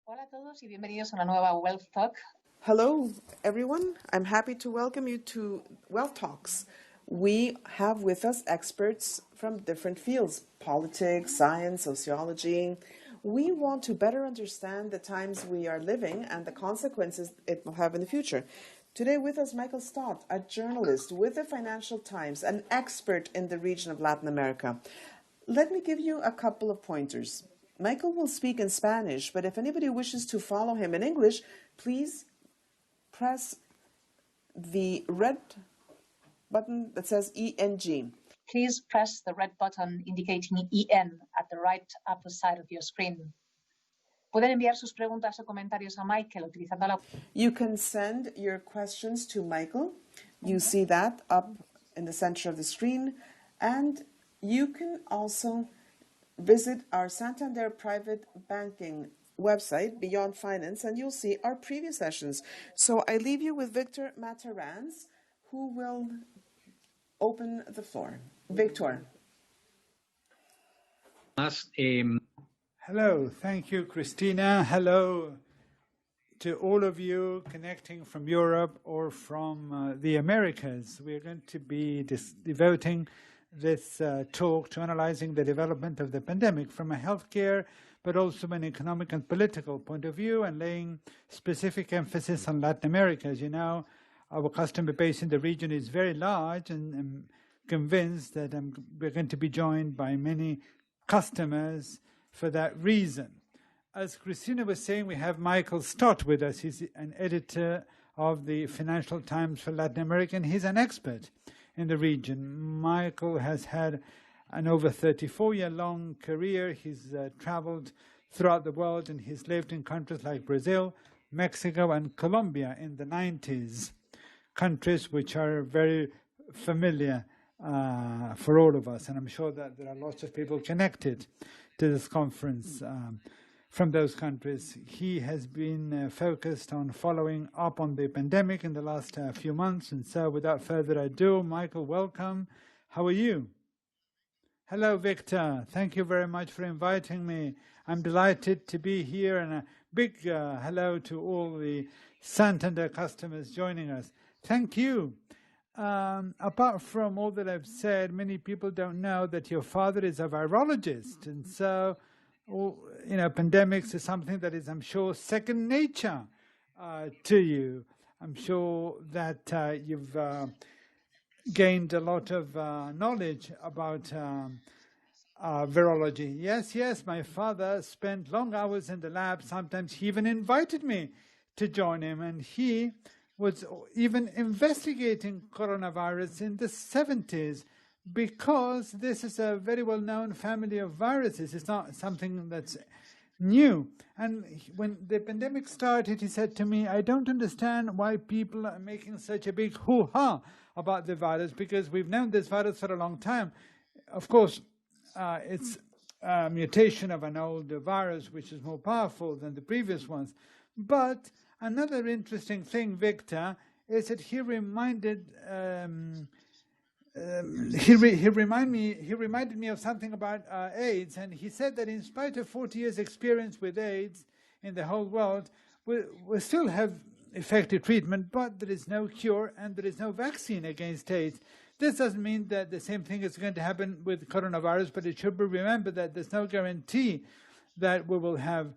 Hola a todos y bienvenidos a una nueva Wealth Talk. Hello, everyone. I'm happy to welcome you to Wealth Talks. We have with us experts from different fields: politics, science, sociology. We want to better understand the times we are living and the consequences it will have in the future. Today with us, Michael Stott, a journalist with the Financial Times, an expert in the region of Latin America. Let me give you a couple of pointers. Michael will speak in Spanish, but if anybody wishes to follow him in English, please press the red button that says ENG. Please press the red button indicating EN at the right upper side of your screen. Pueden enviar sus preguntas o comentarios a Michael utilizando la... You can send your questions to Michael. You see that up in the center of the screen. And you can also visit our Santander Private Banking website, Beyond Finance, and you'll see our previous sessions. So I leave you with Victor Matarans, who will open the floor. Victor. Hello, thank you, Christina. Hello to all of you connecting from Europe or from the Americas. We're going to be devoting this talk to analyzing the development of the pandemic from a healthcare, but also an economic and political point of view, and laying specific emphasis on Latin America. As you know, our customer base in the region is very large, and I'm convinced that we're going to be joined by many customers for that reason. As Christina was saying, we have Michael Stott with us. He's an editor of the Financial Times for Latin America, and he's an expert in the region. Michael has had an over 34-year-long career. He's traveled throughout the world, and he's lived in countries like Brazil, Mexico, and Colombia in the 90s, countries which are very familiar for all of us. And I'm sure that there are lots of people connected to this conference from those countries. He has been focused on following up on the pandemic in the last few months. And so without further ado, Michael, welcome. How are you? Hello, Victor. Thank you very much for inviting me. I'm delighted to be here, and a big hello to all the Santander customers joining us. Thank you. Apart from all that I've said, many people don't know that your father is a virologist, and so pandemics is something that is, I'm sure, second nature to you. I'm sure that you've gained a lot of knowledge about virology. Yes, my father spent long hours in the lab. Sometimes he even invited me to join him, and he was even investigating coronavirus in the 70s, because this is a very well-known family of viruses. It's not something that's new. And when the pandemic started, he said to me, I don't understand why people are making such a big hoo-ha about the virus, because we've known this virus for a long time. Of course, it's a mutation of an older virus, which is more powerful than the previous ones. But another interesting thing, Victor, is that he reminded me of something about AIDS, and he said that in spite of 40 years' experience with AIDS in the whole world, we still have effective treatment, but there is no cure and there is no vaccine against AIDS. This doesn't mean that the same thing is going to happen with coronavirus, but it should be remembered that there's no guarantee that we will have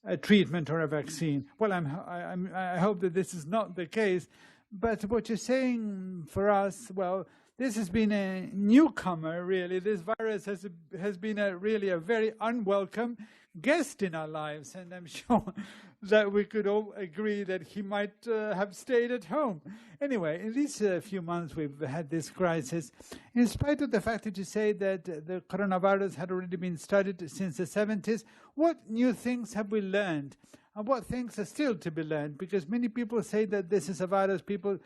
a treatment or a vaccine. Well, I hope that this is not the case, but what you're saying for us, well, this has been a newcomer, really. This virus has been really a very unwelcome guest in our lives, and I'm sure that we could all agree that he might have stayed at home. Anyway, in these few months we've had this crisis. In spite of the fact that you say that the coronavirus had already been studied since the 70s, what new things have we learned? And what things are still to be learned? Because many people say that this is a virus people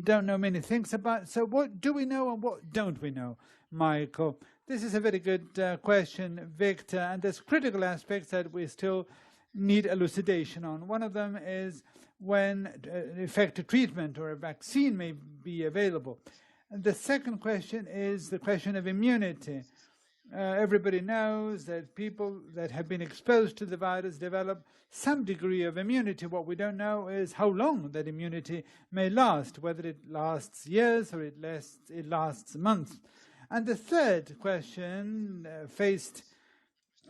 don't know many things about. So what do we know and what don't we know, Michael? This is a very good question, Victor, and there's critical aspects that we still need elucidation on. One of them is when effective treatment or a vaccine may be available. And the second question is the question of immunity. everybody knows that people that have been exposed to the virus develop some degree of immunity. What we don't know is how long that immunity may last, whether it lasts years or it lasts months. And the third question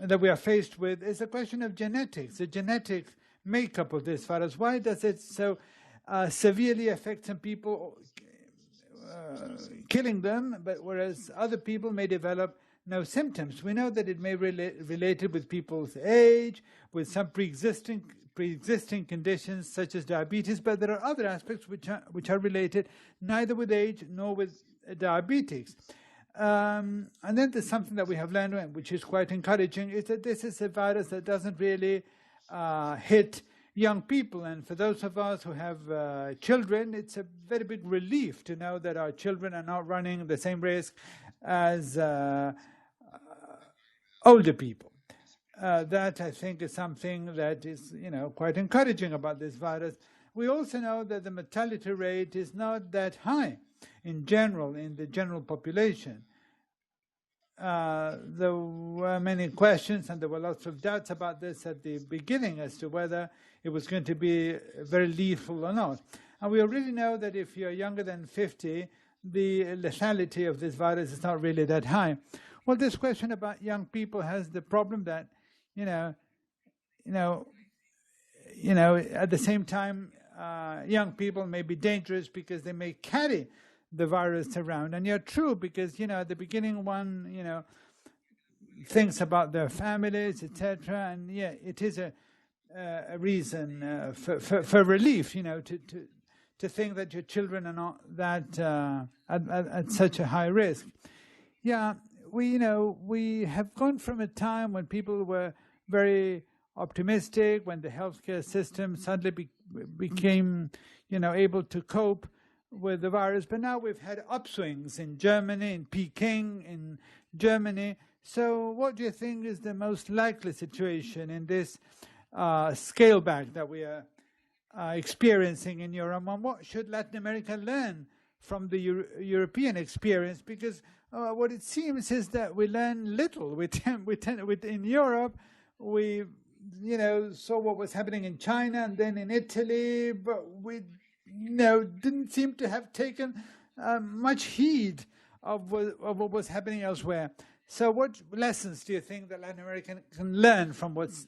that we are faced with is a question of genetics, the genetic makeup of this virus. Why does it so severely affect some people, killing them, but whereas other people may develop no symptoms? We know that it may related with people's age, with some pre-existing conditions such as diabetes, but there are other aspects which are related neither with age nor with diabetes. And then there's something that we have learned, which is quite encouraging, is that this is a virus that doesn't really hit young people. And for those of us who have children, it's a very big relief to know that our children are not running the same risk as older people. That, I think, is something that is, quite encouraging about this virus. We also know that the mortality rate is not that high in general, in the general population. There were many questions and there were lots of doubts about this at the beginning as to whether it was going to be very lethal or not. And we already know that if you're younger than 50, the lethality of this virus is not really that high. Well, this question about young people has the problem that, at the same time, young people may be dangerous because they may carry the virus around. And you're true, because, at the beginning one, thinks about their families, etc. And yeah, it is a reason for relief, to think that your children are not that at such a high risk. Yeah, we have gone from a time when people were very optimistic, when the healthcare system suddenly became, able to cope with the virus. But now we've had upswings in Germany, in Peking, in Germany. So what do you think is the most likely situation in this scale back that we are experiencing in Europe? And what should Latin America learn from the European experience? Because what it seems is that we learn little. In Europe, we saw what was happening in China and then in Italy, but we didn't seem to have taken much heed of what was happening elsewhere. So what lessons do you think that Latin America can learn from what's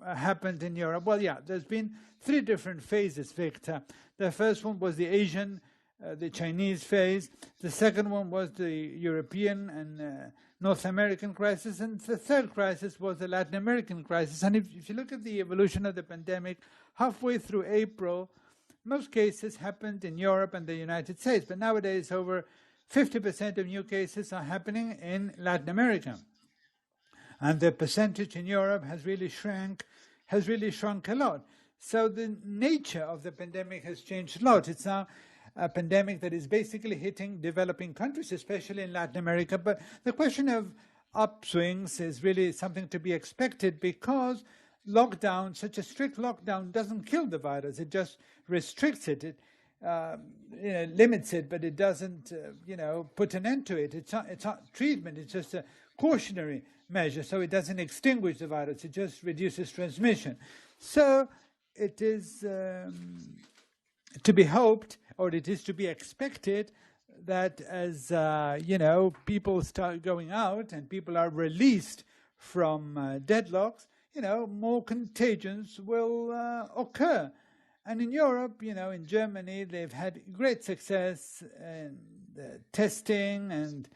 happened in Europe? Well, yeah, there's been 3 different phases, Victor. The first one was the Asian, the Chinese phase. The second one was the European and North American crisis. And the third crisis was the Latin American crisis. And if you look at the evolution of the pandemic, halfway through April, most cases happened in Europe and the United States. But nowadays, over 50% of new cases are happening in Latin America. And the percentage in Europe has really shrunk a lot. So the nature of the pandemic has changed a lot. It's now a pandemic that is basically hitting developing countries, especially in Latin America. But the question of upswings is really something to be expected, because lockdown, such a strict lockdown, doesn't kill the virus. It just restricts it. It limits it, but it doesn't, put an end to it. It's not treatment. It's just a cautionary measure. So it doesn't extinguish the virus. It just reduces transmission. So it is to be hoped, or it is to be expected, that as people start going out and people are released from deadlocks, more contagions will occur. And in Europe, in Germany, they've had great success in the testing and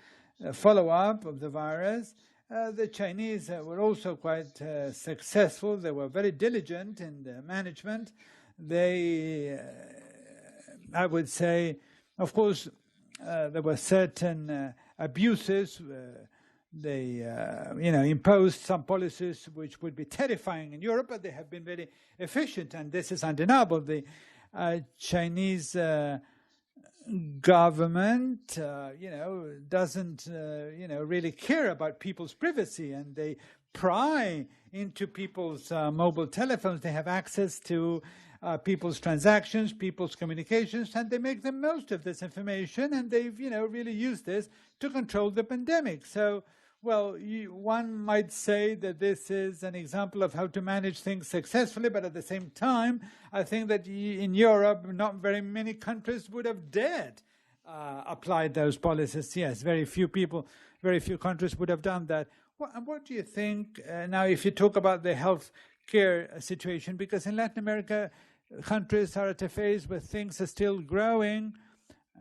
follow-up of the virus. The Chinese were also quite successful. They were very diligent in the management. They, I would say, of course, there were certain abuses. They, imposed some policies which would be terrifying in Europe, but they have been very efficient, and this is undeniable. The Chinese government, doesn't, really care about people's privacy, and they pry into people's mobile telephones. They have access to people's transactions, people's communications, and they make the most of this information, and they've, really used this to control the pandemic. So Well, one might say that this is an example of how to manage things successfully, but at the same time, I think that in Europe, not very many countries would have dared apply those policies. Yes, very few countries would have done that. What do you think now, if you talk about the health care situation, because in Latin America, countries are at a phase where things are still growing.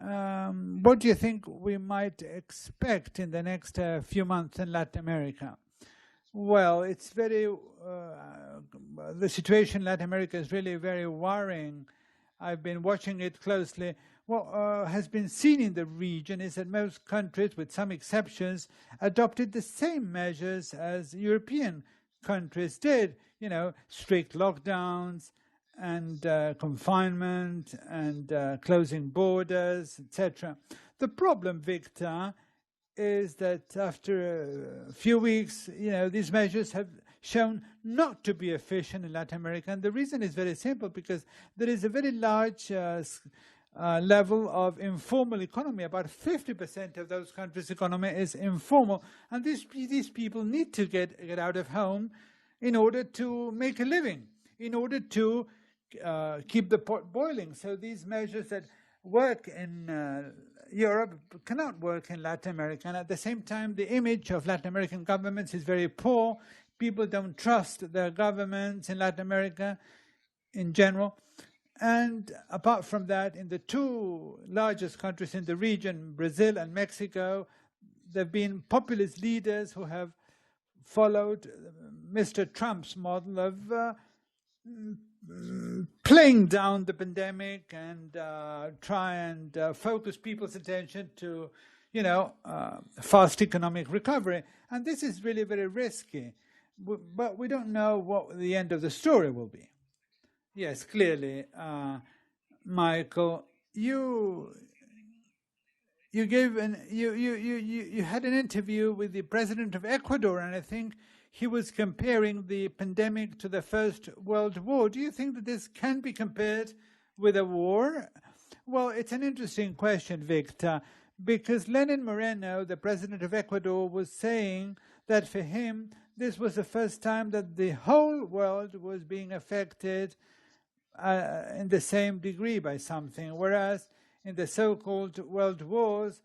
What do you think we might expect in the next few months in Latin America? Well, it's very, the situation in Latin America is really very worrying. I've been watching it closely. What has been seen in the region is that most countries, with some exceptions, adopted the same measures as European countries did. You know, strict lockdowns and confinement and closing borders, etc. The problem, Victor, is that after a few weeks, you know, these measures have shown not to be efficient in Latin America. And the reason is very simple, because there is a very large level of informal economy. About 50% of those countries' economy is informal. And these people need to get out of home in order to make a living, in order to keep the pot boiling. So these measures that work in Europe cannot work in Latin America. And at the same time, the image of Latin American governments is very poor. People don't trust their governments in Latin America in general. And apart from that, in the two largest countries in the region, Brazil and Mexico, there have been populist leaders who have followed Mr. Trump's model of playing down the pandemic and try and focus people's attention to, you know, fast economic recovery. And this is really very risky. But we don't know what the end of the story will be. Yes, clearly, Michael, you had an interview with the president of Ecuador, and I think he was comparing the pandemic to the First World War. Do you think that this can be compared with a war? Well, it's an interesting question, Victor, because Lenin Moreno, the president of Ecuador, was saying that for him, this was the first time that the whole world was being affected in the same degree by something, whereas in the so-called world wars,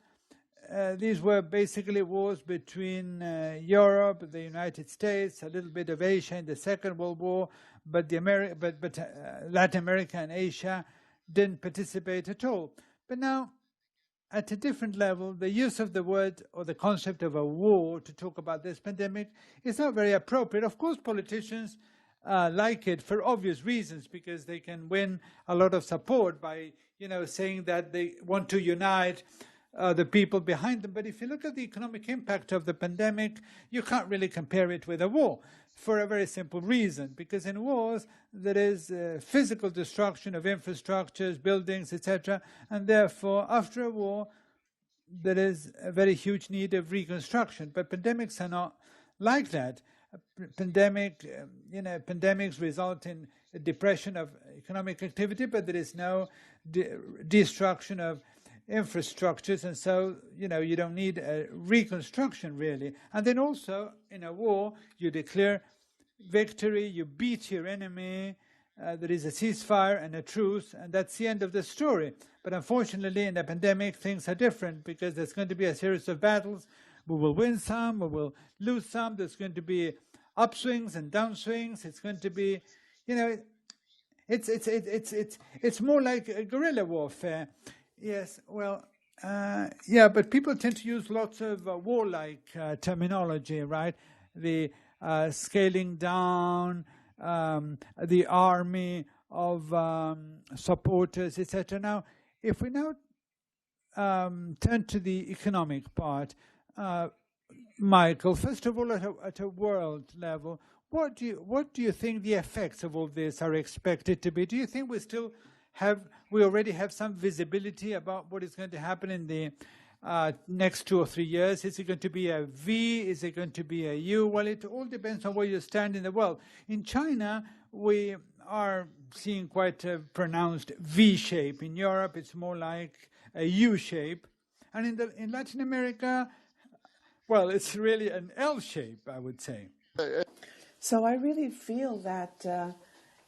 these were basically wars between Europe, the United States, a little bit of Asia in the Second World War, but Latin America and Asia didn't participate at all. But now, at a different level, the use of the word or the concept of a war to talk about this pandemic is not very appropriate. Of course, politicians like it for obvious reasons, because they can win a lot of support by, you know, saying that they want to unite the people behind them. But if you look at the economic impact of the pandemic, you can't really compare it with a war, for a very simple reason, because in wars there is physical destruction of infrastructures, buildings, etc., and therefore after a war there is a very huge need of reconstruction. But pandemics are not like that. Pandemics result in a depression of economic activity, but there is no destruction of infrastructures, and so, you know, you don't need a reconstruction really. And then also in a war, you declare victory, you beat your enemy, there is a ceasefire and a truce, and that's the end of the story. But unfortunately, in a pandemic, things are different, because there's going to be a series of battles. We will win some, we will lose some. There's going to be upswings and downswings. It's going to be, you know, it's more like a guerrilla warfare. Yes, well, but people tend to use lots of warlike terminology, right? The scaling down, the army of supporters, etc. Now, if we now turn to the economic part, Michael, first of all, at a world level, what do you think the effects of all this are expected to be? Do you think we already have some visibility about what is going to happen in the next 2 or 3 years? Is it going to be a V? Is it going to be a U? Well, it all depends on where you stand in the world. In China, we are seeing quite a pronounced V shape. In Europe, it's more like a U shape. And in Latin America, Well, it's really an L shape, I would say. So I really feel that,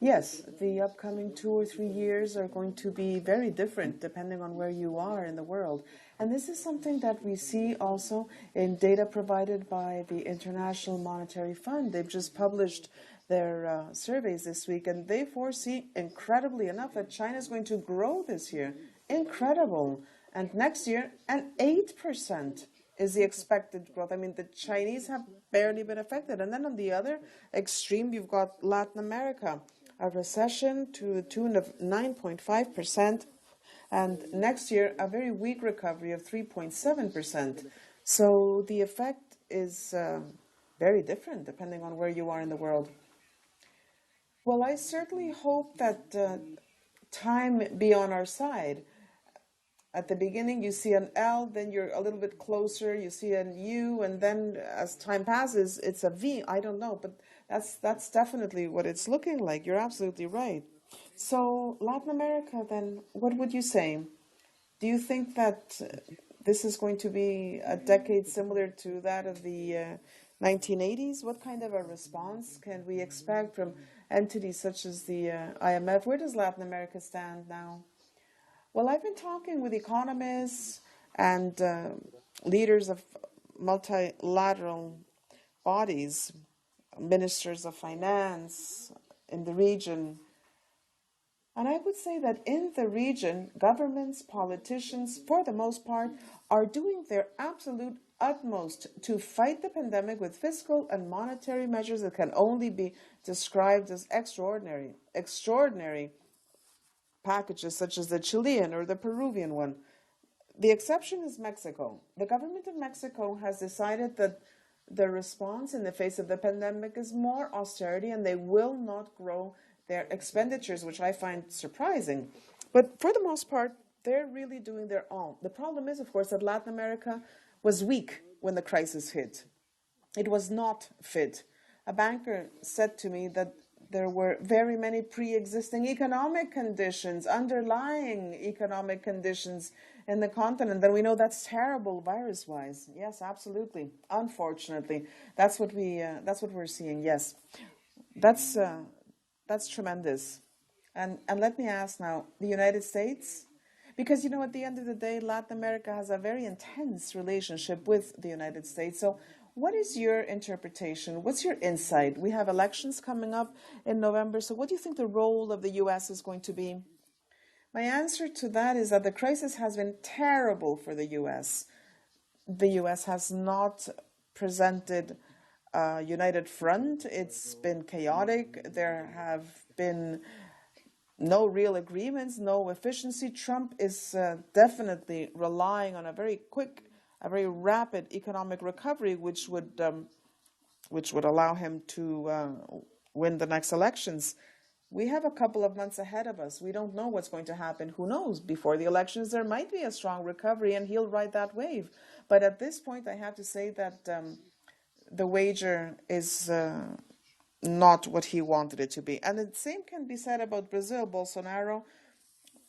yes, the upcoming 2 or 3 years are going to be very different depending on where you are in the world. And this is something that we see also in data provided by the International Monetary Fund. They've just published their surveys this week, and they foresee, incredibly enough, that China is going to grow this year. Incredible. And next year, an 8% is the expected growth. I mean, the Chinese have barely been affected. And then on the other extreme, you've got Latin America, a recession to the tune of 9.5%, and next year, a very weak recovery of 3.7%. So the effect is very different depending on where you are in the world. Well, I certainly hope that time be on our side. At the beginning, you see an L, then you're a little bit closer, you see an U, and then as time passes, it's a V. I don't know, but that's definitely what it's looking like. You're absolutely right. So Latin America, then, what would you say? Do you think that this is going to be a decade similar to that of the 1980s? What kind of a response can we expect from entities such as the IMF? Where does Latin America stand now? Well, I've been talking with economists and leaders of multilateral bodies, ministers of finance in the region. And I would say that in the region, governments, politicians, for the most part, are doing their absolute utmost to fight the pandemic with fiscal and monetary measures that can only be described as extraordinary. Extraordinary packages such as the Chilean or the Peruvian one. The exception is Mexico. The government of Mexico has decided that the response in the face of the pandemic is more austerity, and they will not grow their expenditures, which I find surprising. But for the most part, they're really doing their own. The problem is, of course, that Latin America was weak when the crisis hit. It was not fit. A banker said to me that there were very many pre-existing economic conditions, underlying economic conditions in the continent. And we know that's terrible virus-wise. Yes, absolutely. Unfortunately, that's what we're seeing. Yes, that's tremendous. And let me ask now, the United States, because at the end of the day, Latin America has a very intense relationship with the United States. So what is your interpretation? What's your insight? We have elections coming up in November. So what do you think the role of the U.S. is going to be? My answer to that is that the crisis has been terrible for the U.S. The U.S. has not presented a united front. It's been chaotic. There have been no real agreements, no efficiency. Trump is definitely relying on a very rapid economic recovery, which would allow him to win the next elections. We have a couple of months ahead of us. We don't know what's going to happen. Who knows? Before the elections, there might be a strong recovery, and he'll ride that wave. But at this point, I have to say that the wager is not what he wanted it to be. And the same can be said about Brazil. Bolsonaro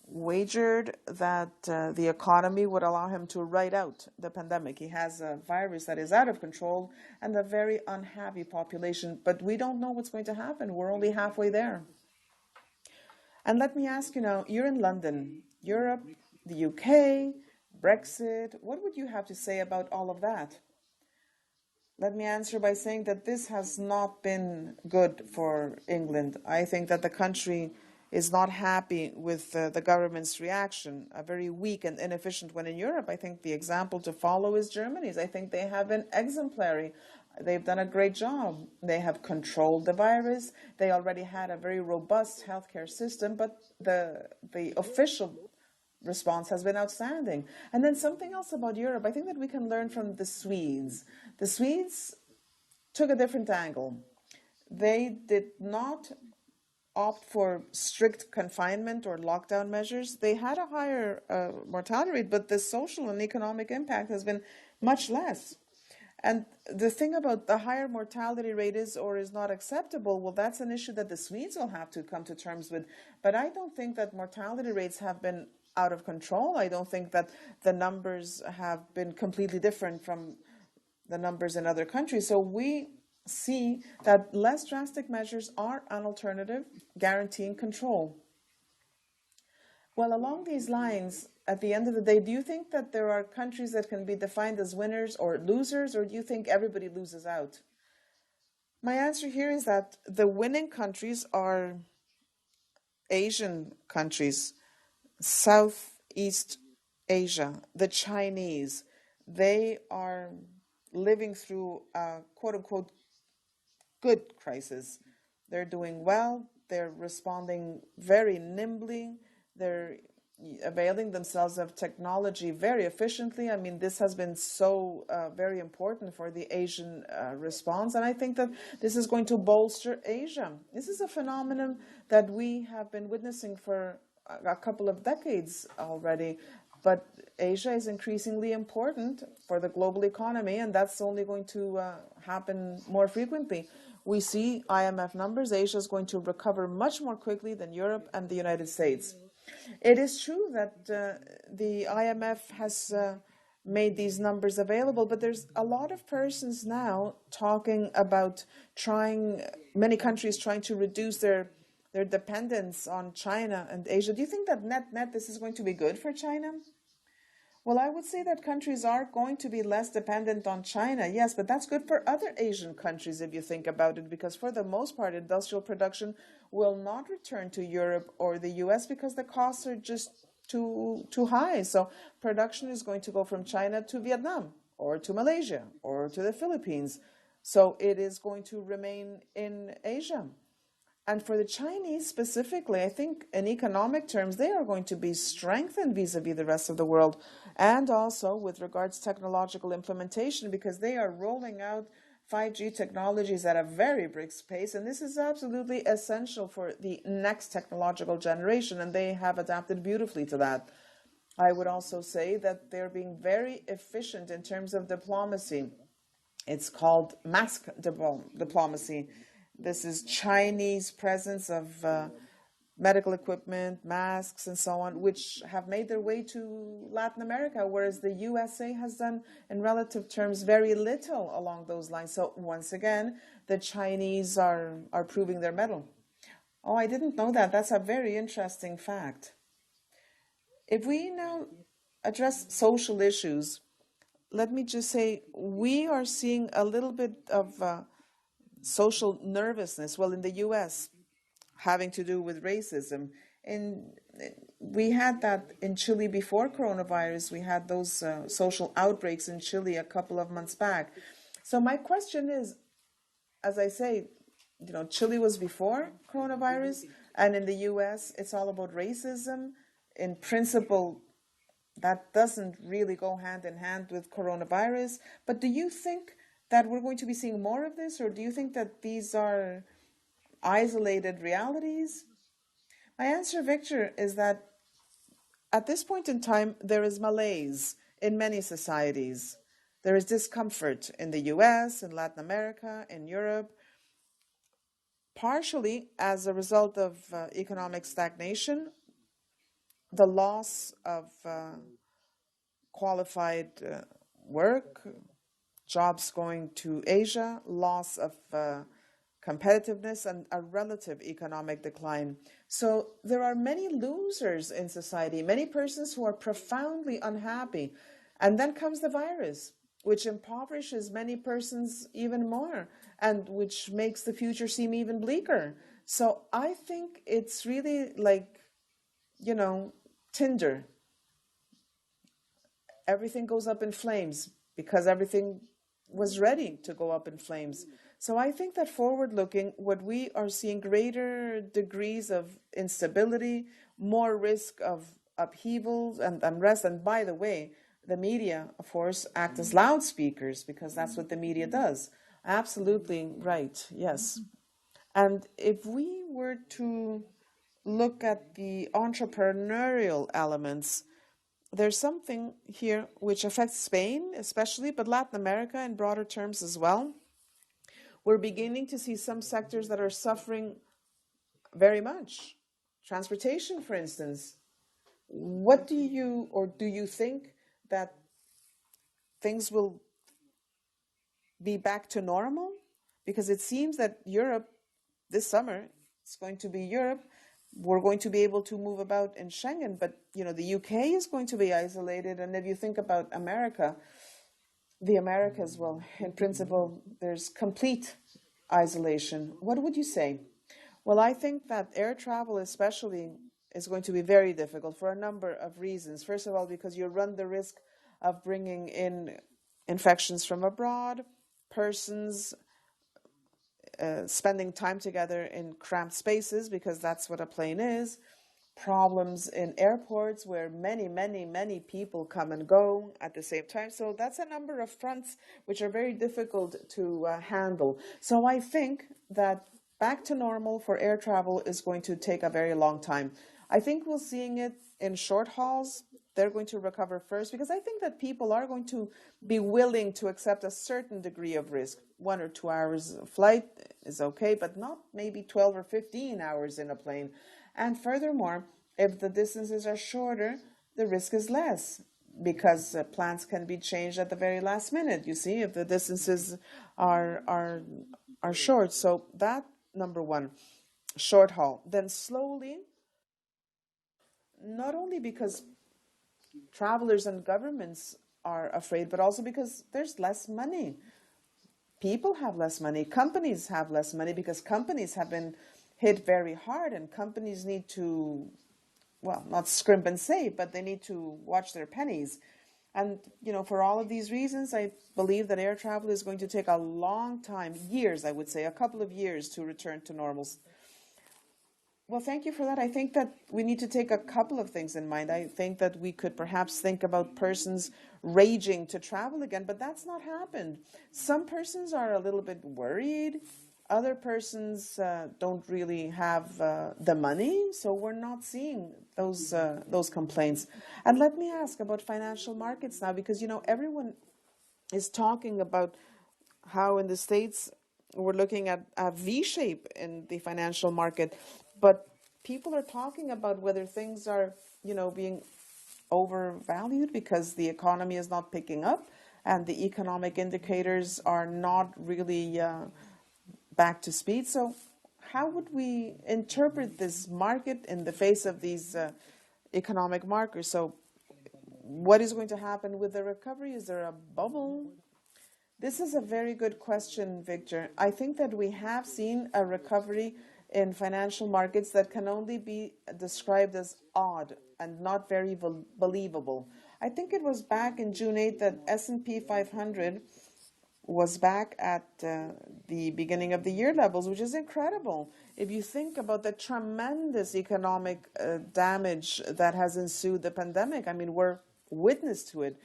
wagered that the economy would allow him to ride out the pandemic. He has a virus that is out of control and a very unhappy population, but we don't know what's going to happen. We're only halfway there. And let me ask you now, you're in London, Europe, the UK, Brexit. What would you have to say about all of that? Let me answer by saying that this has not been good for England. I think that the country is not happy with the government's reaction, a very weak and inefficient one. In Europe, I think the example to follow is Germany's. I think they have been exemplary. They've done a great job. They have controlled the virus. They already had a very robust healthcare system, but the official response has been outstanding. And then something else about Europe, I think that we can learn from the Swedes. The Swedes took a different angle. They did not opt for strict confinement or lockdown measures. They had a higher mortality rate, but the social and economic impact has been much less. And the thing about the higher mortality rate is or is not acceptable, well, that's an issue that the Swedes will have to come to terms with. But I don't think that mortality rates have been out of control. I don't think that the numbers have been completely different from the numbers in other countries. So we see that less drastic measures are an alternative, guaranteeing control. Well, along these lines, at the end of the day, do you think that there are countries that can be defined as winners or losers, or do you think everybody loses out? My answer here is that the winning countries are Asian countries, Southeast Asia, the Chinese. They are living through a quote-unquote good crisis. They're doing well. They're responding very nimbly. They're availing themselves of technology very efficiently. I mean, this has been so very important for the Asian response. And I think that this is going to bolster Asia. This is a phenomenon that we have been witnessing for a couple of decades already. But Asia is increasingly important for the global economy, and that's only going to happen more frequently. We see IMF numbers. Asia is going to recover much more quickly than Europe and the United States. It is true that the IMF has made these numbers available, but there's a lot of persons now talking about many countries trying to reduce their dependence on China and Asia. Do you think that net this is going to be good for China? Well, I would say that countries are going to be less dependent on China, yes, but that's good for other Asian countries if you think about it, because for the most part, industrial production will not return to Europe or the US because the costs are just too high. So production is going to go from China to Vietnam or to Malaysia or to the Philippines. So it is going to remain in Asia. And for the Chinese specifically, I think in economic terms, they are going to be strengthened vis-a-vis the rest of the world, and also with regards to technological implementation, because they are rolling out 5G technologies at a very brisk pace, and this is absolutely essential for the next technological generation, and they have adapted beautifully to that. I would also say that they're being very efficient in terms of diplomacy. It's called mask diplomacy. This is Chinese presence of medical equipment, masks, and so on, which have made their way to Latin America, whereas the USA has done, in relative terms, very little along those lines. So once again, the Chinese are proving their mettle. Oh, I didn't know that. That's a very interesting fact. If we now address social issues, let me just say we are seeing a little bit of social nervousness, well, in the US, having to do with racism. And we had that in Chile before coronavirus. We had those social outbreaks in Chile a couple of months back. So my question is, as I say, Chile was before coronavirus, and in the US, it's all about racism. In principle, that doesn't really go hand in hand with coronavirus. But do you think that we're going to be seeing more of this, or do you think that these are isolated realities? My answer, Victor, is that at this point in time, there is malaise in many societies. There is discomfort in the US, in Latin America, in Europe, partially as a result of economic stagnation, the loss of qualified work, jobs going to Asia, loss of competitiveness, and a relative economic decline. So there are many losers in society, many persons who are profoundly unhappy. And then comes the virus, which impoverishes many persons even more, and which makes the future seem even bleaker. So I think it's really like, Tinder. Everything goes up in flames because everything was ready to go up in flames. So I think that forward-looking, what we are seeing greater degrees of instability, more risk of upheavals and unrest. And by the way, the media, of course, act as loudspeakers because that's what the media does. Absolutely right, yes. And if we were to look at the entrepreneurial elements, there's something here which affects Spain especially, but Latin America in broader terms as well. We're beginning to see some sectors that are suffering very much. Transportation, for instance. What do you think that things will be back to normal? Because it seems that Europe, this summer, it's going to be Europe. We're going to be able to move about in Schengen, but the UK is going to be isolated. And if you think about America, the Americas, well, in principle, there's complete isolation. What would you say? Well, I think that air travel especially is going to be very difficult for a number of reasons. First of all, because you run the risk of bringing in infections from abroad, persons spending time together in cramped spaces, because that's what a plane is, problems in airports where many people come and go at the same time. So that's a number of fronts which are very difficult to handle. So I think that back to normal for air travel is going to take a very long time. I think we're seeing it in short hauls. They're going to recover first, because I think that people are going to be willing to accept a certain degree of risk. 1 or 2 hours flight is okay, but not maybe 12 or 15 hours in a plane. And furthermore, if the distances are shorter, the risk is less, because plans can be changed at the very last minute, you see, if the distances are short. So that, number one, short haul. Then slowly, not only because travelers and governments are afraid, but also because there's less money. People have less money. Companies have less money, because companies have been hit very hard, and companies need to, well, not scrimp and save, but they need to watch their pennies. And, for all of these reasons, I believe that air travel is going to take a long time, years, I would say, a couple of years to return to normal. Well, thank you for that. I think that we need to take a couple of things in mind. I think that we could perhaps think about persons raging to travel again, but that's not happened. Some persons are a little bit worried. Other persons don't really have the money, so we're not seeing those complaints. And let me ask about financial markets now, because, everyone is talking about how in the States we're looking at a V-shape in the financial market. But people are talking about whether things are, being overvalued because the economy is not picking up and the economic indicators are not really back to speed. So how would we interpret this market in the face of these economic markers? So what is going to happen with the recovery? Is there a bubble? This is a very good question, Victor. I think that we have seen a recovery in financial markets that can only be described as odd and not very believable. I think it was back in June 8th that S&P 500 was back at the beginning of the year levels, which is incredible. If you think about the tremendous economic damage that has ensued the pandemic, I mean, we're witness to it.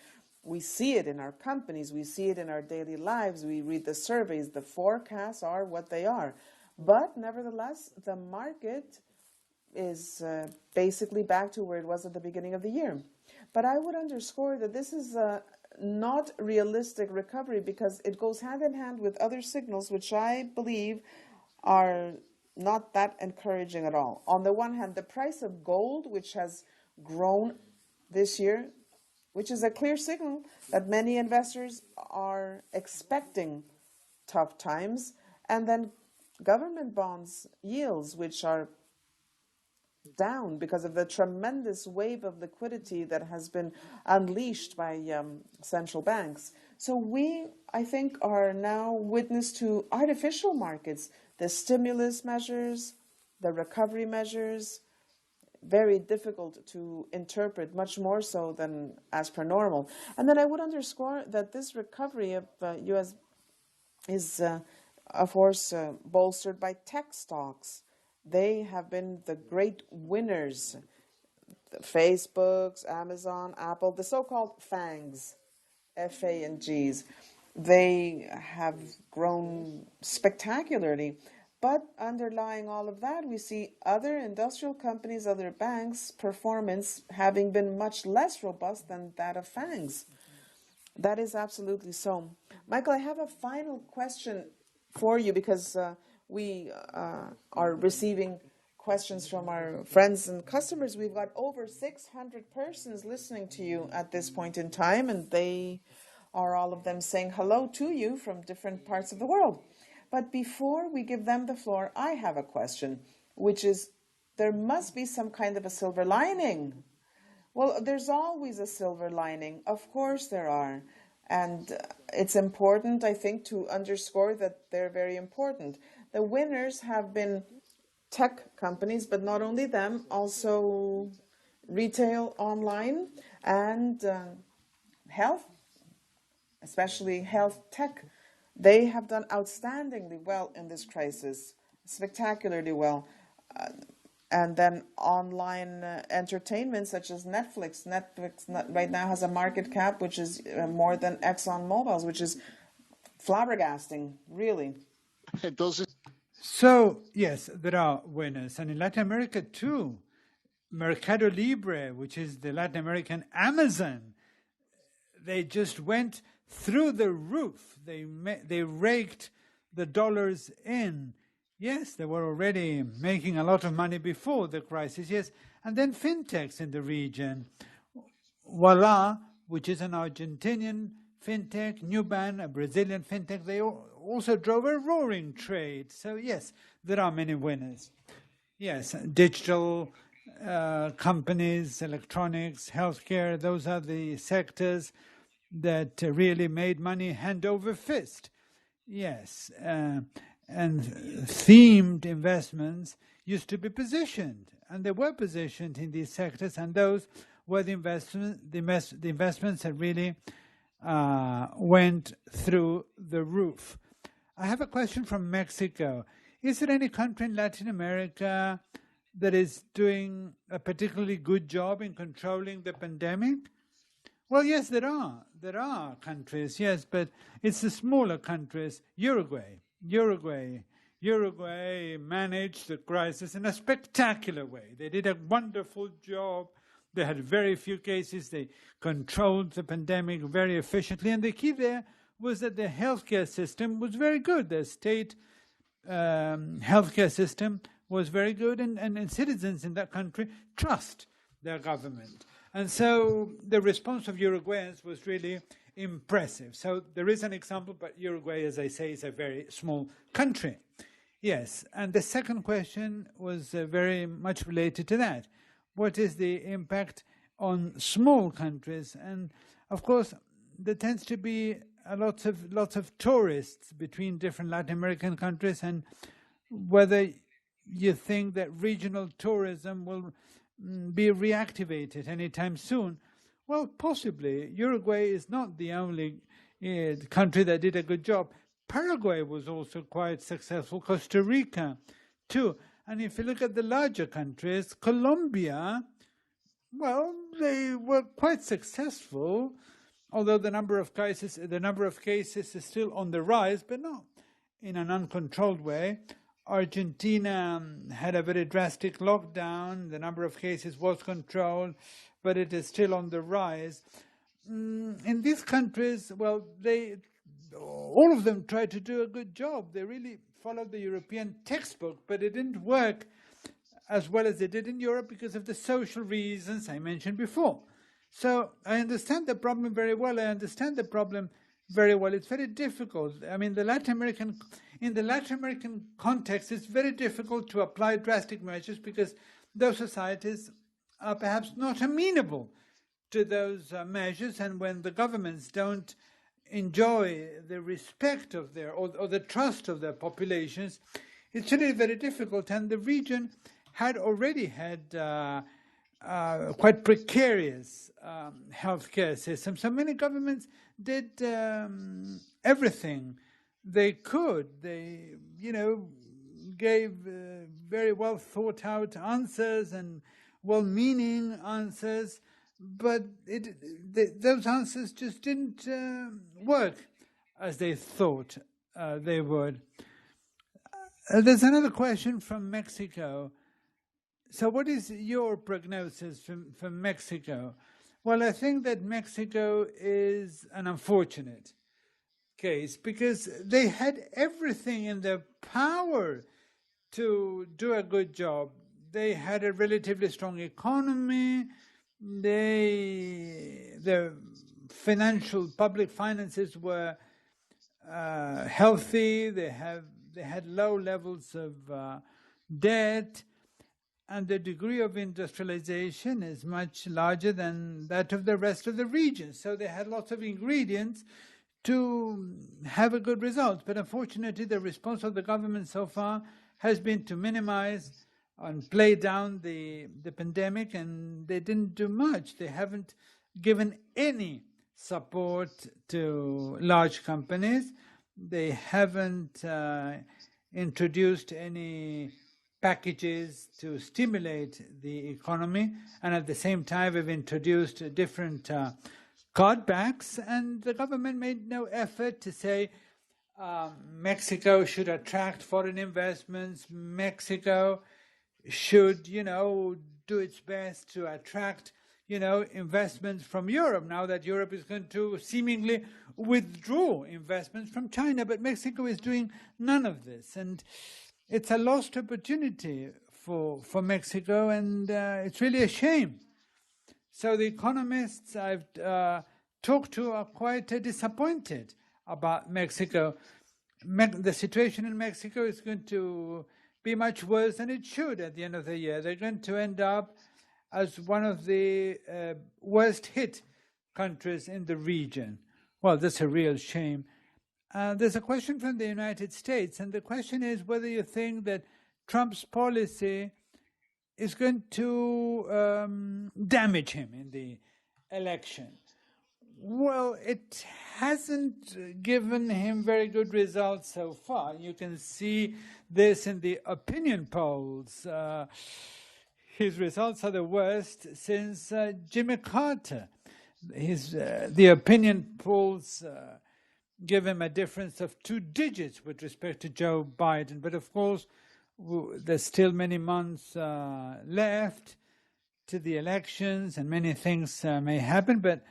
We see it in our companies. We see it in our daily lives. We read the surveys. The forecasts are what they are. But nevertheless, the market is basically back to where it was at the beginning of the year. But I would underscore that this is not realistic recovery, because it goes hand in hand with other signals which I believe are not that encouraging at all. On the one hand, the price of gold, which has grown this year, which is a clear signal that many investors are expecting tough times, and then government bonds yields, which are down because of the tremendous wave of liquidity that has been unleashed by central banks. So we, I think, are now witness to artificial markets, the stimulus measures, the recovery measures, very difficult to interpret, much more so than as per normal. And then I would underscore that this recovery of U.S. is, of course, bolstered by tech stocks. They have been the great winners. The Facebooks, Amazon, Apple, the so-called FANGs, F-A-N-Gs. They have grown spectacularly. But underlying all of that, we see other industrial companies, other banks' performance having been much less robust than that of FANGs. That is absolutely so. Michael, I have a final question for you, because we are receiving questions from our friends and customers. We've got over 600 persons listening to you at this point in time, and they are all of them saying hello to you from different parts of the world. But before we give them the floor, I have a question, which is, there must be some kind of a silver lining. Well, there's always a silver lining. Of course there are. And it's important, I think, to underscore that they're very important. The winners have been tech companies, but not only them, also retail, online, and health, especially health tech. They have done outstandingly well in this crisis, spectacularly well. And then online entertainment such as Netflix. Netflix right now has a market cap which is more than ExxonMobil's, which is flabbergasting, really. So, yes, there are winners. And in Latin America too, Mercado Libre, which is the Latin American Amazon, they just went through the roof. They raked the dollars in. Yes, they were already making a lot of money before the crisis, yes. And then fintechs in the region. Voila, which is an Argentinian fintech, Nuban, a Brazilian fintech, they also drove a roaring trade. So yes, there are many winners. Yes, digital companies, electronics, healthcare, those are the sectors that really made money hand over fist. Yes, and themed investments used to be positioned, and they were positioned in these sectors, and those were the investments that really went through the roof. I have a question from Mexico. Is there any country in Latin America that is doing a particularly good job in controlling the pandemic? Well, yes, there are. There are countries, yes, but it's the smaller countries. Uruguay managed the crisis in a spectacular way. They did a wonderful job. They had very few cases. They controlled the pandemic very efficiently. And the key there was that the healthcare system was very good. The state healthcare system was very good, and citizens in that country trust their government. And so the response of Uruguayans was really impressive. So there is an example, but Uruguay, as I say, is a very small country. Yes, and the second question was very much related to that. What is the impact on small countries? And of course, there tends to be lots of tourists between different Latin American countries, and whether you think that regional tourism will be reactivated anytime soon. Well, possibly. Uruguay is not the only country that did a good job. Paraguay was also quite successful, Costa Rica too. And if you look at the larger countries, Colombia, well, they were quite successful, although the number of cases is still on the rise, but not in an uncontrolled way. Argentina had a very drastic lockdown. The number of cases was controlled, but it is still on the rise. In these countries, well, all of them tried to do a good job. They really followed the European textbook, but it didn't work as well as it did in Europe because of the social reasons I mentioned before. So I understand the problem very well. It's very difficult. I mean, in the Latin American context, it's very difficult to apply drastic measures because those societies are perhaps not amenable to those measures, and when the governments don't enjoy the respect of or the trust of their populations, it's really very difficult. And the region had already had quite precarious healthcare system. So many governments did everything they could. They, gave very well thought out answers and well-meaning answers, but those answers just didn't work as they thought they would. There's another question from Mexico. So what is your prognosis from Mexico? Well, I think that Mexico is an unfortunate case because they had everything in their power to do a good job. They had a relatively strong economy. The public finances were healthy. They had low levels of debt, and the degree of industrialization is much larger than that of the rest of the region. So they had lots of ingredients to have a good result. But unfortunately, the response of the government so far has been to minimize and play down the pandemic, and they didn't do much. They haven't given any support to large companies. They haven't introduced any packages to stimulate the economy, and at the same time we've introduced different cutbacks, and the government made no effort to say Mexico should attract foreign investments. Mexico should, do its best to attract, investments from Europe, now that Europe is going to seemingly withdraw investments from China. But Mexico is doing none of this, and it's a lost opportunity for Mexico, and it's really a shame. So the economists I've talked to are quite disappointed about Mexico. The situation in Mexico is going to be much worse than it should at the end of the year. They're going to end up as one of the worst hit countries in the region. Well, that's a real shame. There's a question from the United States, and the question is whether you think that Trump's policy is going to damage him in the election. Well, it hasn't given him very good results so far. You can see this in the opinion polls. His results are the worst since Jimmy Carter. The opinion polls give him a difference of 2 digits with respect to Joe Biden. But of course, there's still many months left to the elections, and many things may happen. But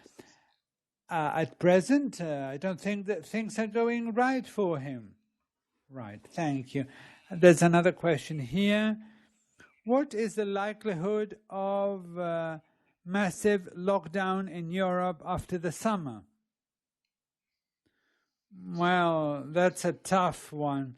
at present, I don't think that things are going right for him. Right, thank you. There's another question here. What is the likelihood of massive lockdown in Europe after the summer? Well, that's a tough one.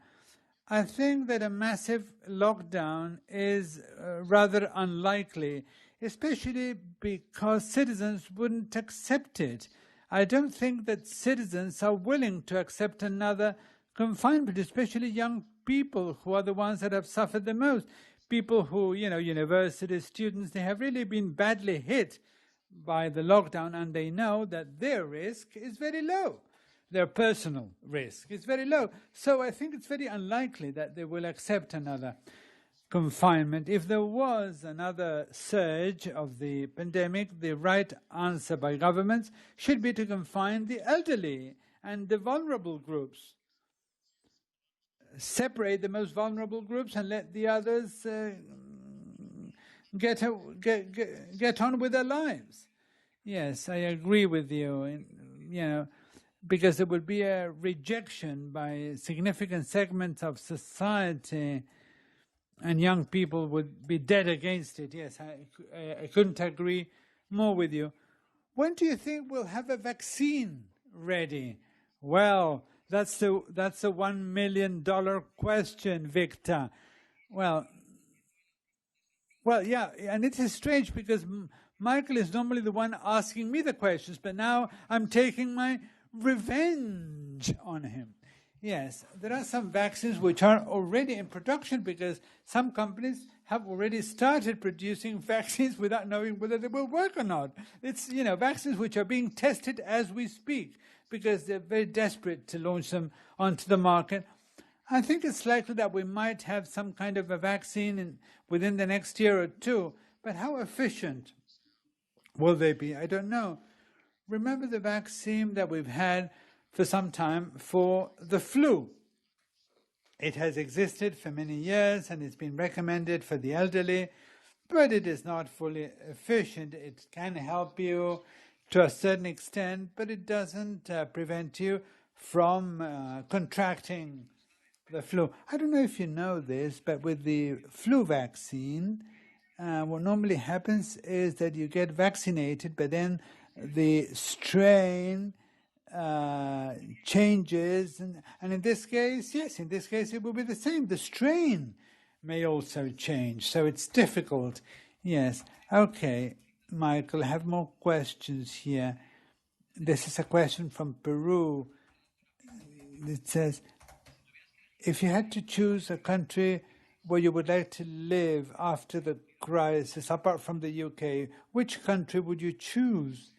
I think that a massive lockdown is rather unlikely, especially because citizens wouldn't accept it. I don't think that citizens are willing to accept another confinement, especially young people who are the ones that have suffered the most. People who, university students, they have really been badly hit by the lockdown, and they know that their risk is very low. Their personal risk is very low. So I think it's very unlikely that they will accept another confinement. If there was another surge of the pandemic, the right answer by governments should be to confine the elderly and the vulnerable groups. Separate the most vulnerable groups and let the others get on with their lives. Yes, I agree with you. Because there would be a rejection by significant segments of society, and young people would be dead against it. Yes, I couldn't agree more with you. When do you think we'll have a vaccine ready? Well, that's a $1 million question, Victor. Well, yeah, and it is strange because Michael is normally the one asking me the questions, but now I'm taking my revenge on him. Yes, there are some vaccines which are already in production because some companies have already started producing vaccines without knowing whether they will work or not. It's, vaccines which are being tested as we speak because they're very desperate to launch them onto the market. I think it's likely that we might have some kind of a vaccine within the next year or two, but how efficient will they be? I don't know. Remember the vaccine that we've had for some time for the flu. It has existed for many years and it's been recommended for the elderly, but it is not fully efficient. It can help you to a certain extent, but it doesn't prevent you from contracting the flu. I don't know if you know this, but with the flu vaccine, what normally happens is that you get vaccinated, but then the strain changes, and in this case, yes, in this case it will be the same. The strain may also change, so it's difficult. Yes. Okay, Michael, I have more questions here. This is a question from Peru. It says, if you had to choose a country where you would like to live after the crisis, apart from the UK, which country would you choose?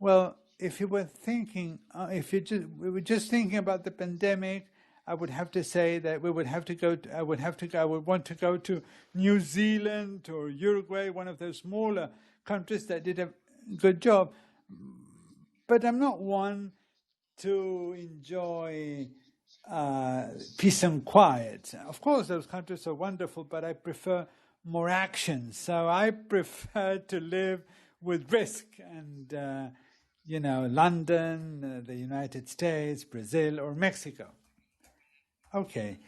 Well, if you were thinking, we were just thinking about the pandemic, I would have to say that I would want to go to New Zealand or Uruguay, one of those smaller countries that did a good job. But I'm not one to enjoy peace and quiet. Of course, those countries are wonderful, but I prefer more action. So I prefer to live with risk, and London, the United States, Brazil, or Mexico. Okay,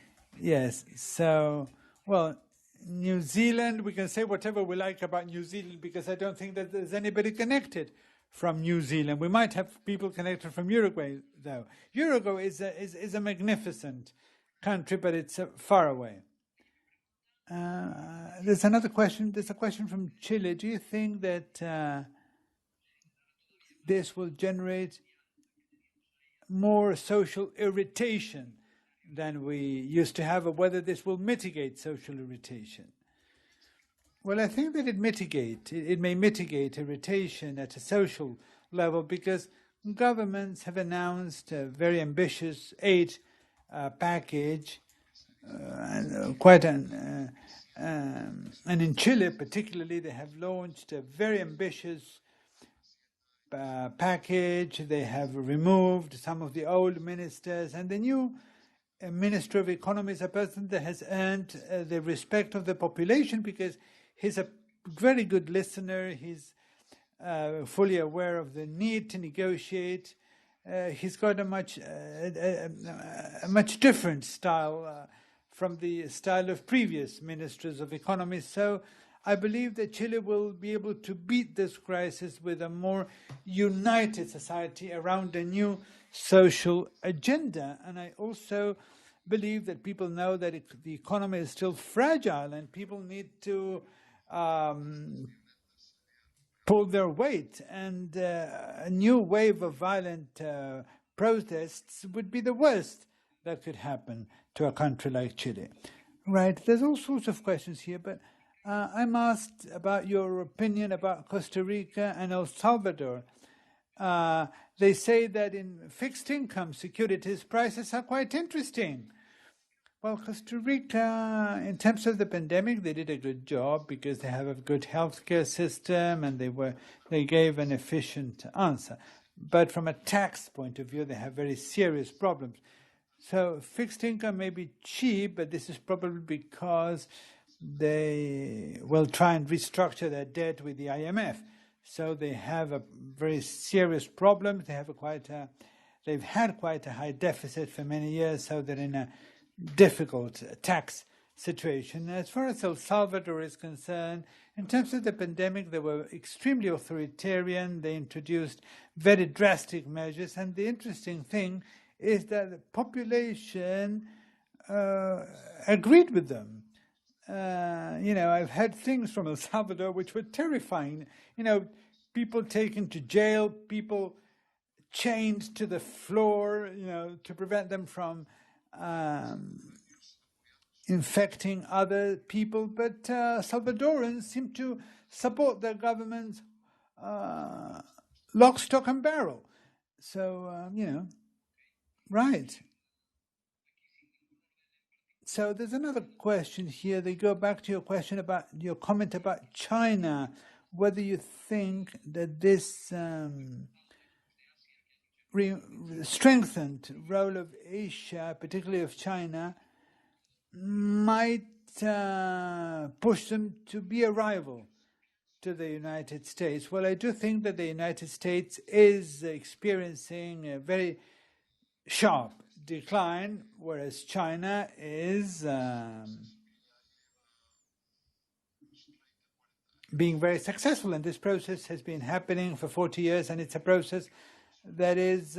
yes. So, well, New Zealand, we can say whatever we like about New Zealand, because I don't think that there's anybody connected from New Zealand. We might have people connected from Uruguay, though. Uruguay is a magnificent country, but it's far away. There's another question. There's a question from Chile. Do you think that this will generate more social irritation than we used to have, or whether this will mitigate social irritation? Well, I think that it may mitigate irritation at a social level, because governments have announced a very ambitious aid package, and in Chile particularly, they have launched a very ambitious package. They have removed some of the old ministers, and the new Minister of Economy is a person that has earned the respect of the population, because he's a very good listener. He's fully aware of the need to negotiate. He's got a much different style from the style of previous ministers of economy. So I believe that Chile will be able to beat this crisis with a more united society around a new social agenda. And I also believe that people know that the economy is still fragile, and people need to pull their weight, and a new wave of violent protests would be the worst that could happen to a country like Chile. Right, there's all sorts of questions here, but I'm asked about your opinion about Costa Rica and El Salvador. They say that in fixed income securities, prices are quite interesting. Well, Costa Rica, in terms of the pandemic, they did a good job because they have a good healthcare system, and they gave an efficient answer. But from a tax point of view, they have very serious problems. So fixed income may be cheap, but this is probably because they will try and restructure their debt with the IMF. So they have a very serious problem. They've had quite a high deficit for many years, so they're in a difficult tax situation. As far as El Salvador is concerned, in terms of the pandemic, they were extremely authoritarian. They introduced very drastic measures, and the interesting thing is that the population agreed with them. I've heard things from El Salvador which were terrifying. People taken to jail, people chained to the floor, to prevent them from infecting other people. But Salvadorans seem to support their government lock, stock, and barrel. So, right. So there's another question here. They go back to your comment about China, whether you think that this strengthened role of Asia, particularly of China, might push them to be a rival to the United States. Well, I do think that the United States is experiencing a very sharp decline, whereas China is being very successful. And this process has been happening for 40 years, and it's a process that is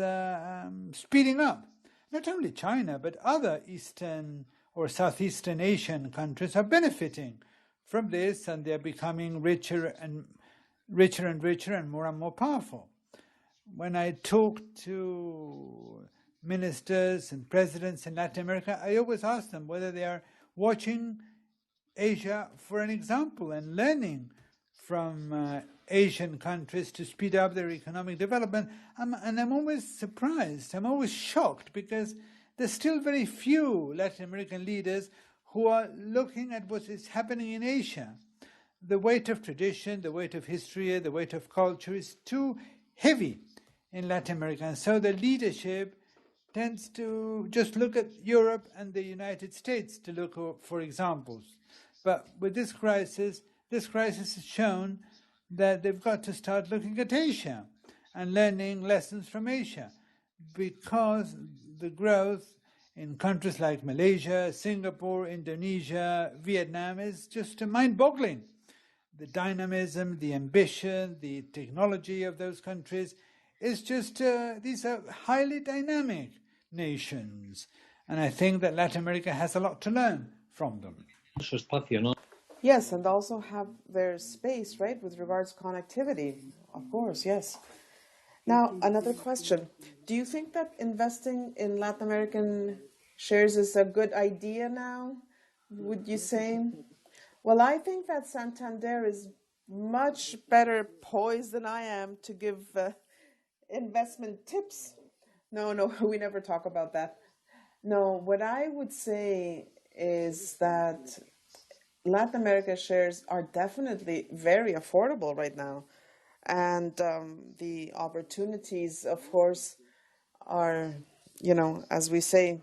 speeding up. Not only China, but other Eastern or Southeastern Asian countries are benefiting from this, and they're becoming richer and richer and more powerful. When I talk to ministers and presidents in Latin America, I always ask them whether they are watching Asia for an example and learning from Asian countries to speed up their economic development. And I'm always surprised, I'm always shocked, because there's still very few Latin American leaders who are looking at what is happening in Asia. The weight of tradition, the weight of history, the weight of culture is too heavy in Latin America. And so the leadership tends to just look at Europe and the United States to look for examples. But with this crisis has shown that they've got to start looking at Asia and learning lessons from Asia, because the growth in countries like Malaysia, Singapore, Indonesia, Vietnam is just mind-boggling. The dynamism, the ambition, the technology of those countries is just, these are highly dynamic nations. And I think that Latin America has a lot to learn from them. Yes, and also have their space, right, with regards to connectivity. Of course, yes. Now, another question. Do you think that investing in Latin American shares is a good idea now, would you say? Well, I think that Santander is much better poised than I am to give investment tips. No, we never talk about that. No, what I would say is that Latin America shares are definitely very affordable right now. And the opportunities, of course, are, as we say,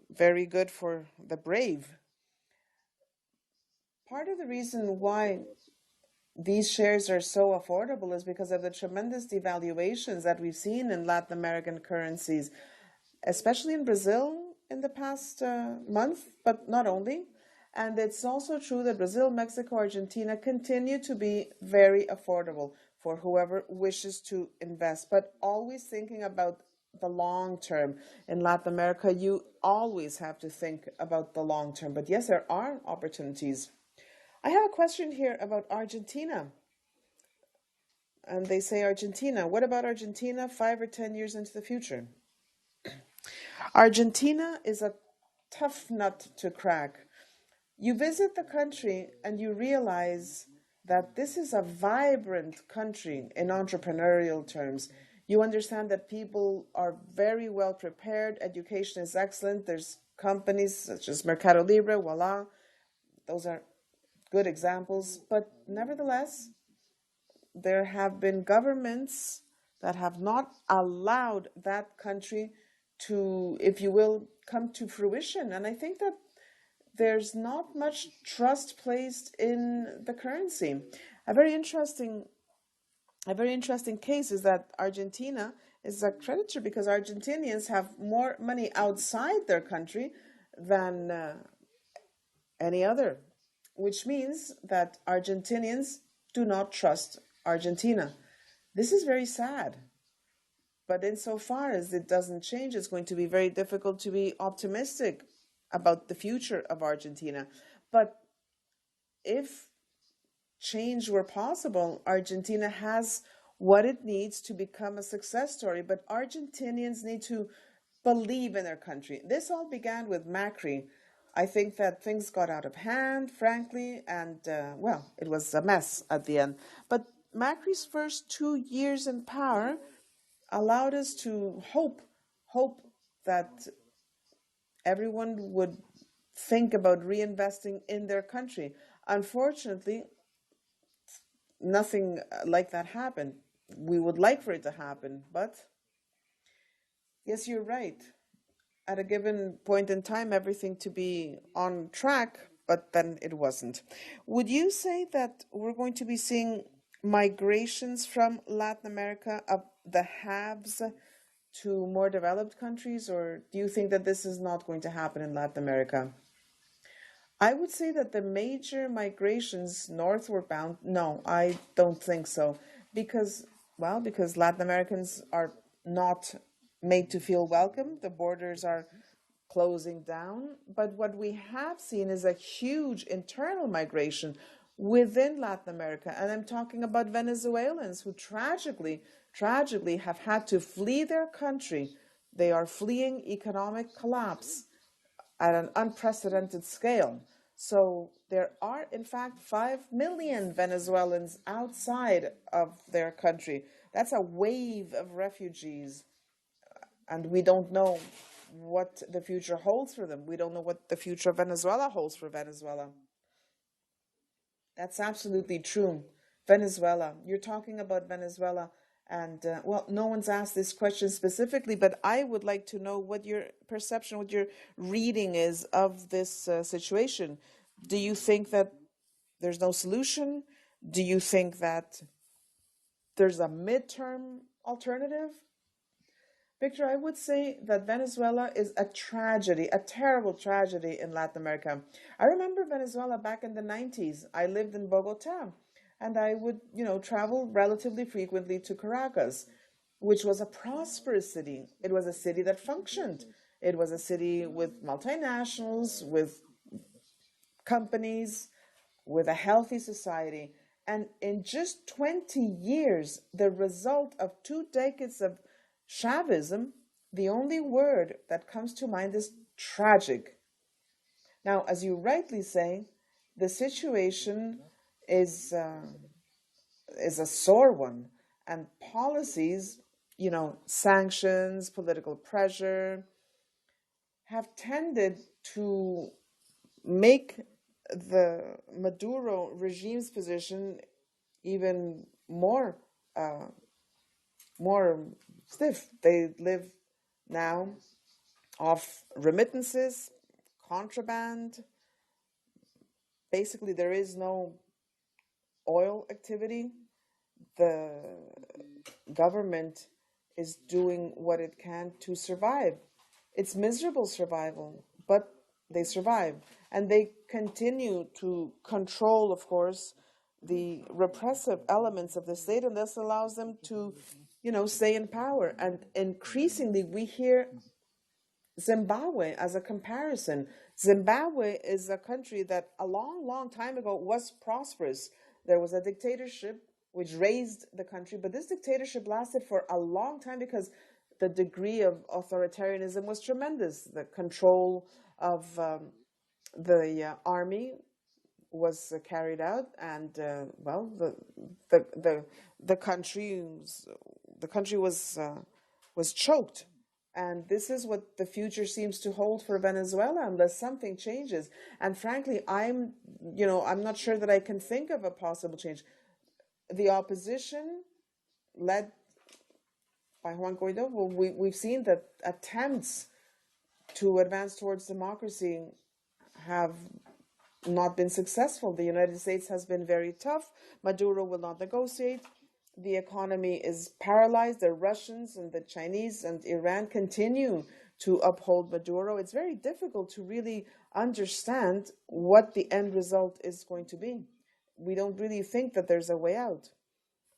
very good for the brave. Part of the reason why these shares are so affordable is because of the tremendous devaluations that we've seen in Latin American currencies, especially in Brazil in the past month, but not only. And it's also true that Brazil, Mexico, Argentina continue to be very affordable for whoever wishes to invest, but always thinking about the long term. In Latin America, you always have to think about the long term. But yes, there are opportunities. I have a question here about Argentina. And they say Argentina. What about Argentina 5 or 10 years into the future? Argentina is a tough nut to crack. You visit the country and you realize that this is a vibrant country in entrepreneurial terms. You understand that people are very well prepared. Education is excellent. There's companies such as Mercado Libre, voila. Those are good examples. But nevertheless, there have been governments that have not allowed that country to, if you will, come to fruition. And I think that there's not much trust placed in the currency. A very interesting case is that Argentina is a creditor because Argentinians have more money outside their country than any other, which means that Argentinians do not trust Argentina. This is very sad. But insofar as it doesn't change, it's going to be very difficult to be optimistic about the future of Argentina. But if change were possible, Argentina has what it needs to become a success story. But Argentinians need to believe in their country. This all began with Macri. I think that things got out of hand, frankly, and, it was a mess at the end. But Macri's first 2 years in power allowed us to hope that everyone would think about reinvesting in their country. Unfortunately, nothing like that happened. We would like for it to happen, but yes, you're right. At a given point in time, everything to be on track, but then it wasn't. Would you say that we're going to be seeing migrations from Latin America of the haves to more developed countries, or do you think that this is not going to happen in Latin America? I would say that the major migrations northward bound, no, I don't think so. Because, well, because Latin Americans are not made to feel welcome. The borders are closing down. But what we have seen is a huge internal migration within Latin America. And I'm talking about Venezuelans who tragically have had to flee their country. They are fleeing economic collapse at an unprecedented scale. So there are, in fact, 5 million Venezuelans outside of their country. That's a wave of refugees. And we don't know what the future holds for them. We don't know what the future of Venezuela holds for Venezuela. That's absolutely true. Venezuela. You're talking about Venezuela. And, well, no one's asked this question specifically, but I would like to know what your perception, what your reading is of this situation. Do you think that there's no solution? Do you think that there's a midterm alternative? Victor, I would say that Venezuela is a tragedy, a terrible tragedy in Latin America. I remember Venezuela back in the 90s. I lived in Bogota, and I would, travel relatively frequently to Caracas, which was a prosperous city. It was a city that functioned. It was a city with multinationals, with companies, with a healthy society. And in just 20 years, the result of 2 decades of Chavism, the only word that comes to mind is tragic. Now, as you rightly say, the situation is a sore one, and policies, sanctions, political pressure, have tended to make the Maduro regime's position even more stiff. They live now off remittances, contraband. Basically, there is no oil activity. The government is doing what it can to survive. It's miserable survival, but they survive. And they continue to control, of course, the repressive elements of the state, and this allows them to, stay in power. And increasingly, we hear Zimbabwe as a comparison. Zimbabwe is a country that a long, long time ago was prosperous. There was a dictatorship which raised the country, but this dictatorship lasted for a long time because the degree of authoritarianism was tremendous. The control of the army was carried out, and the country was choked. And this is what the future seems to hold for Venezuela unless something changes. And frankly, I'm not sure that I can think of a possible change. The opposition, led by Juan Guaido, we've seen that attempts to advance towards democracy have not been successful. The United States has been very tough. Maduro will not negotiate. The economy is paralyzed. The Russians and the Chinese and Iran continue to uphold Maduro. It's very difficult to really understand what the end result is going to be. We don't really think that there's a way out.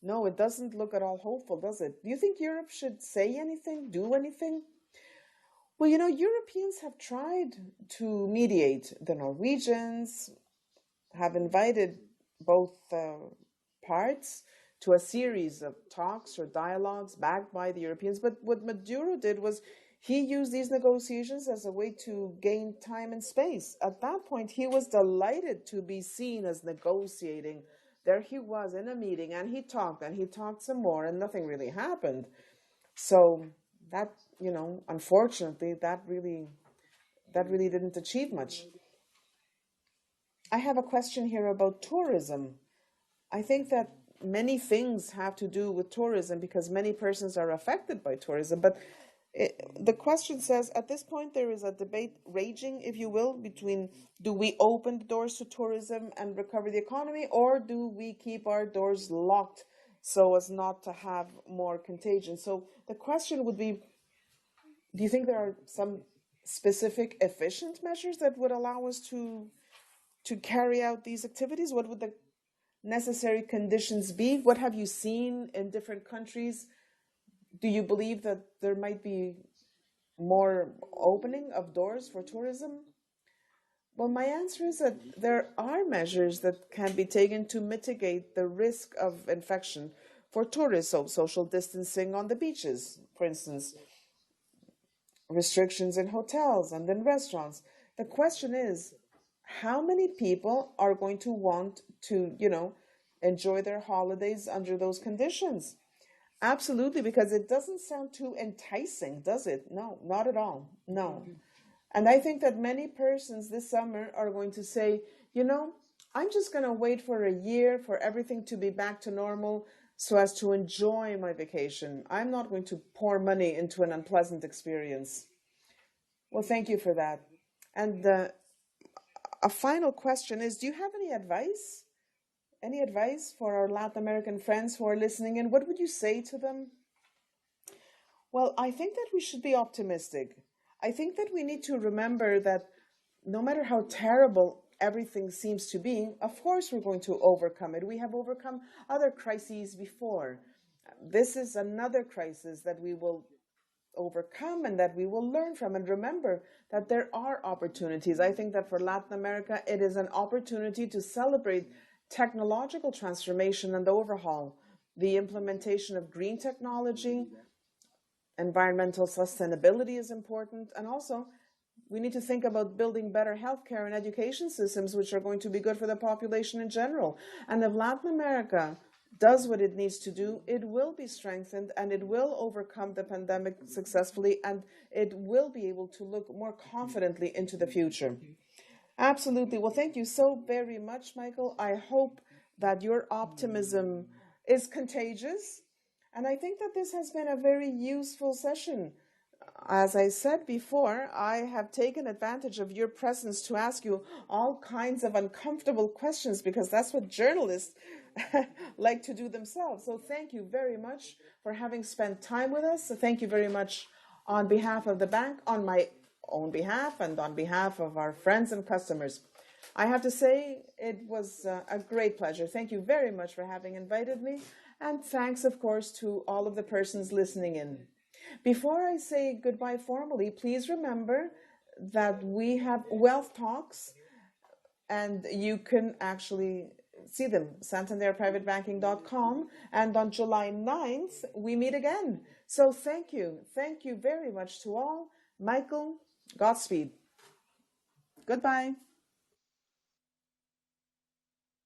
No, it doesn't look at all hopeful, does it? Do you think Europe should say anything, do anything? Well, Europeans have tried to mediate. The Norwegians have invited both parts to a series of talks or dialogues backed by the Europeans. But what Maduro did was he used these negotiations as a way to gain time and space. At that point, he was delighted to be seen as negotiating. There he was in a meeting, and he talked some more, and nothing really happened. So that, unfortunately, that really didn't achieve much. I have a question here about tourism. I think that many things have to do with tourism because many persons are affected by tourism. But the question says, at this point, there is a debate raging, if you will, between do we open the doors to tourism and recover the economy, or do we keep our doors locked so as not to have more contagion? So the question would be, do you think there are some specific efficient measures that would allow us to to carry out these activities? What would the necessary conditions be? What have you seen in different countries? Do you believe that there might be more opening of doors for tourism? Well, my answer is that there are measures that can be taken to mitigate the risk of infection for tourists. So social distancing on the beaches, for instance, restrictions in hotels and in restaurants. The question is, how many people are going to want to, enjoy their holidays under those conditions? Absolutely, because it doesn't sound too enticing, does it? No, not at all. No. And I think that many persons this summer are going to say, I'm just going to wait for a year for everything to be back to normal so as to enjoy my vacation. I'm not going to pour money into an unpleasant experience. Well, thank you for that. And a final question is, do you have any advice? Any advice for our Latin American friends who are listening in? What would you say to them? Well, I think that we should be optimistic. I think that we need to remember that no matter how terrible everything seems to be, of course we're going to overcome it. We have overcome other crises before. This is another crisis that we will overcome and that we will learn from. And remember that there are opportunities. I think that for Latin America, it is an opportunity to celebrate technological transformation and overhaul, the implementation of green technology. Environmental sustainability is important, and also we need to think about building better healthcare and education systems, which are going to be good for the population in general. And if Latin America does what it needs to do, it will be strengthened and it will overcome the pandemic successfully, and it will be able to look more confidently into the future. Absolutely. Well, thank you so very much, Michael. I hope that your optimism is contagious. And I think that this has been a very useful session. As I said before, I have taken advantage of your presence to ask you all kinds of uncomfortable questions, because that's what journalists like to do themselves. So thank you very much for having spent time with us. So thank you very much on behalf of the bank, on my own behalf, and on behalf of our friends and customers. I have to say it was a great pleasure. Thank you very much for having invited me. And thanks, of course, to all of the persons listening in. Before I say goodbye formally, please remember that we have Wealth Talks, and you can actually see them, santanderprivatebanking.com, and on July 9th, we meet again. So thank you. Thank you very much to all. Michael, Godspeed. Goodbye.